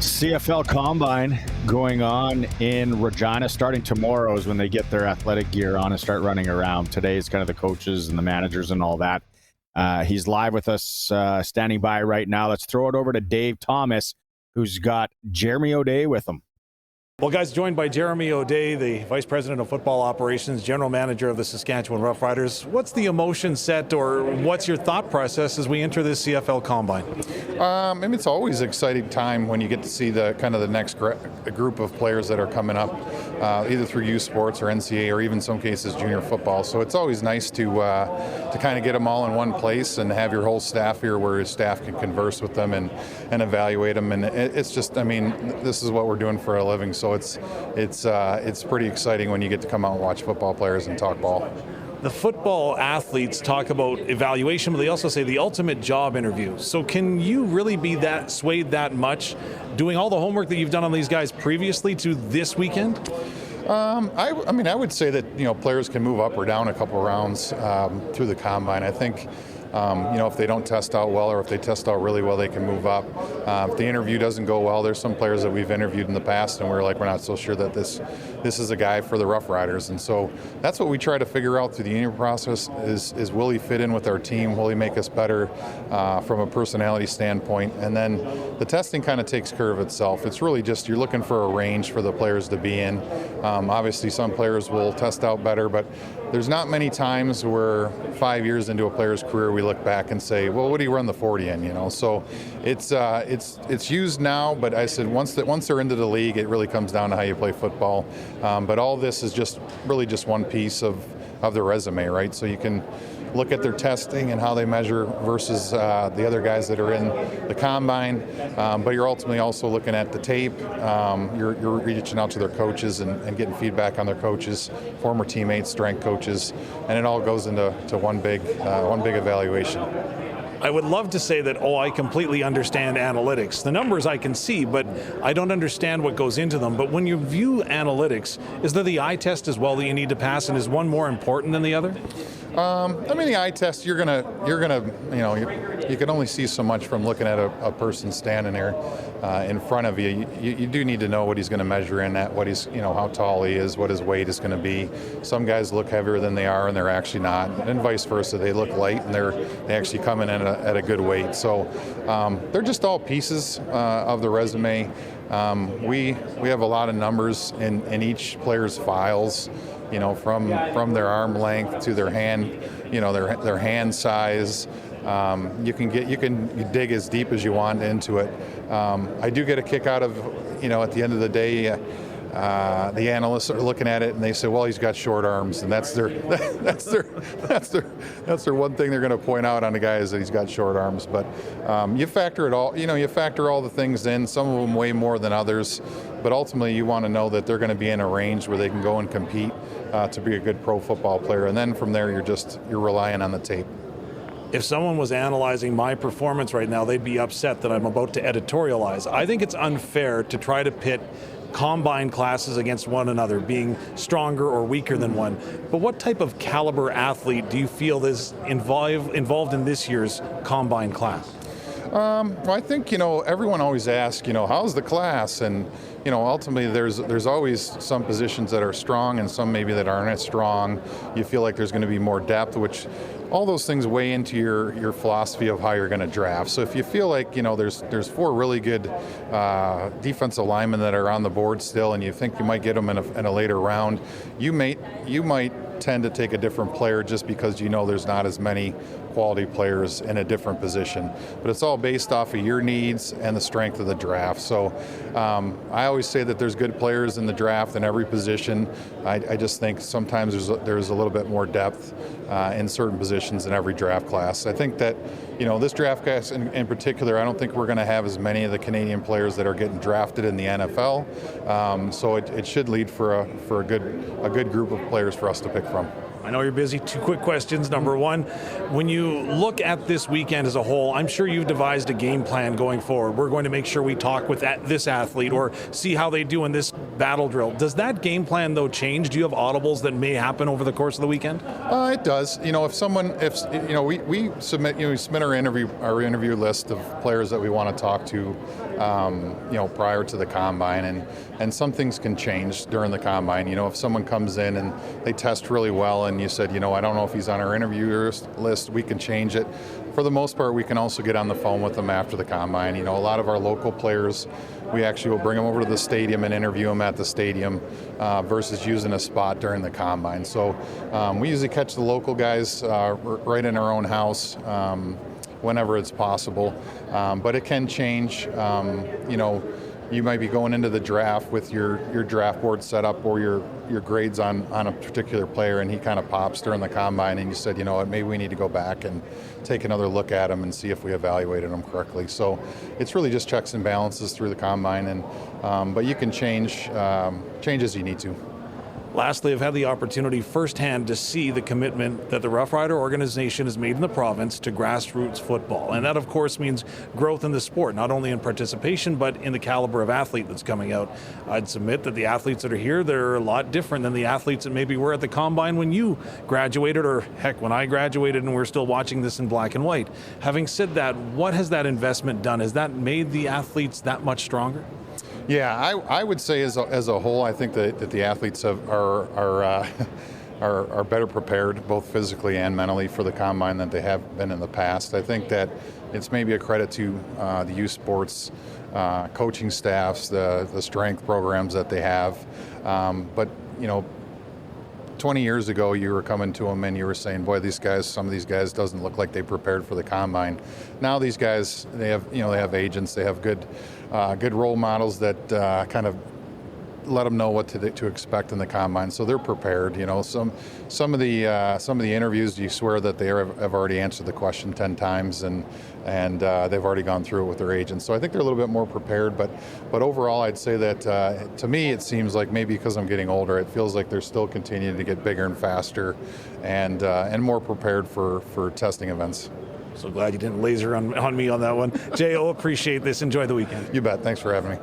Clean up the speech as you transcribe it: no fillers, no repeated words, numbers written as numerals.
CFL Combine going on in Regina. Starting tomorrow is when they get their athletic gear on and start running around. Today is kind of the coaches and the managers and all that. He's live with us, standing by right now. Let's throw it over to Dave Thomas, who's got Jeremy O'Day with him. Well, guys, joined by Jeremy O'Day, the Vice President of Football Operations, General Manager of the Saskatchewan Roughriders. What's the emotion set, or what's your thought process as we enter this CFL Combine? It's always an exciting time when you get to see the next group of players that are coming up, either through youth sports or NCAA or even some cases junior football. So it's always nice to kind of get them all in one place and have your whole staff here, where your staff can converse with them and evaluate them. And it's just, this is what we're doing for a living. So it's pretty exciting when you get to come out and watch football players and talk ball. The football athletes talk about evaluation, but they also say the ultimate job interview. So can you really be that swayed that much, doing all the homework that you've done on these guys previously to this weekend? I would say that players can move up or down a couple rounds through the combine. I think if they don't test out well, or if they test out really well, they can move up. If the interview doesn't go well, there's some players that we've interviewed in the past and we're not so sure that this is a guy for the Roughriders. And so that's what we try to figure out through the interview process is will he fit in with our team? Will he make us better from a personality standpoint? And then the testing kind of takes care of itself. It's really just you're looking for a range for the players to be in. Obviously, some players will test out better, but there's not many times where 5 years into a player's career we look back and say, well, what do you run the 40 in? So it's used now, but I said once they're into the league, it really comes down to how you play football. But all this is just one piece of the resume, right? So you can look at their testing and how they measure versus the other guys that are in the combine, but you're ultimately also looking at the tape. You're reaching out to their coaches and getting feedback on their coaches, former teammates, strength coaches, and it all goes into one big evaluation. I would love to say that, I completely understand analytics. The numbers I can see, but I don't understand what goes into them. But when you view analytics, is there the eye test as well that you need to pass, and is one more important than the other? The eye test, you can only see so much from looking at a person standing there in front of you. You do need to know what he's going to measure in at, what he's, how tall he is, what his weight is going to be. Some guys look heavier than they are, and they're actually not, and vice versa. They look light, and they actually come in at a good weight. So they're just all pieces of the resume. We have a lot of numbers in each player's files. From their arm length to their hand, their hand size. You can dig as deep as you want into it. I do get a kick out of, at the end of the day, the analysts are looking at it and they say, well, he's got short arms, and that's their one thing they're going to point out on the guy is that he's got short arms. But you factor it all. You factor all the things in. Some of them way more than others, but ultimately you want to know that they're going to be in a range where they can go and compete to be a good pro football player. And then from there, you're relying on the tape. If someone was analyzing my performance right now, they'd be upset that I'm about to editorialize. I think it's unfair to try to pit combine classes against one another, being stronger or weaker than one. But what type of caliber athlete do you feel is involved in this year's combine class? I think, everyone always asks, how's the class? And, ultimately there's always some positions that are strong and some maybe that aren't as strong. You feel like there's going to be more depth, which all those things weigh into your philosophy of how you're going to draft. So if you feel like, there's four really good defensive linemen that are on the board still, and you think you might get them in a later round, you might tend to take a different player just because there's not as many quality players in a different position. But it's all based off of your needs and the strength of the draft. So I always say that there's good players in the draft in every position. I just think sometimes there's a little bit more depth in certain positions in every draft class. I think that this draft class in particular, I don't think we're going to have as many of the Canadian players that are getting drafted in the NFL. So it should lead for a good group of players for us to pick from. I know you're busy. Two quick questions. Number one, when you look at this weekend as a whole, I'm sure you've devised a game plan going forward. We're going to make sure we talk with this athlete or see how they do in this battle drill. Does that game plan, though, change? Do you have audibles that may happen over the course of the weekend? It does. We submit our interview list of players that we want to talk to prior to the combine, and some things can change during the combine. If someone comes in and they test really well and you said, I don't know if he's on our interview list, we can change it. For the most part, we can also get on the phone with them after the combine. A lot of our local players, we actually will bring them over to the stadium and interview them at the stadium versus using a spot during the combine. So we usually catch the local guys right in our own house whenever it's possible. But it can change. You might be going into the draft with your draft board set up or your grades on a particular player, and he kind of pops during the combine, and you said, what, maybe we need to go back and take another look at him and see if we evaluated him correctly. So it's really just checks and balances through the combine, and but you can change as you need to. Lastly, I've had the opportunity firsthand to see the commitment that the Roughrider organization has made in the province to grassroots football. And that, of course, means growth in the sport, not only in participation, but in the caliber of athlete that's coming out. I'd submit that the athletes that are here, they're a lot different than the athletes that maybe were at the Combine when you graduated, or heck, when I graduated and we're still watching this in black and white. Having said that, what has that investment done? Has that made the athletes that much stronger? Yeah, I would say as a whole, I think that the athletes are better prepared, both physically and mentally, for the combine than they have been in the past. I think that it's maybe a credit to the youth sports coaching staffs, the strength programs that they have. But 20 years ago, you were coming to them and you were saying, boy, some of these guys doesn't look like they prepared for the combine. Now these guys, they have agents, they have good role models that kind of let them know what to expect in the combine, so they're prepared. Some of the interviews, you swear that they have already answered the question 10 times, and they've already gone through it with their agents. So I think they're a little bit more prepared. But overall, I'd say that to me, it seems like maybe because I'm getting older, it feels like they're still continuing to get bigger and faster, and more prepared for testing events. So glad you didn't laser on me on that one. J.O., appreciate this. Enjoy the weekend. You bet. Thanks for having me.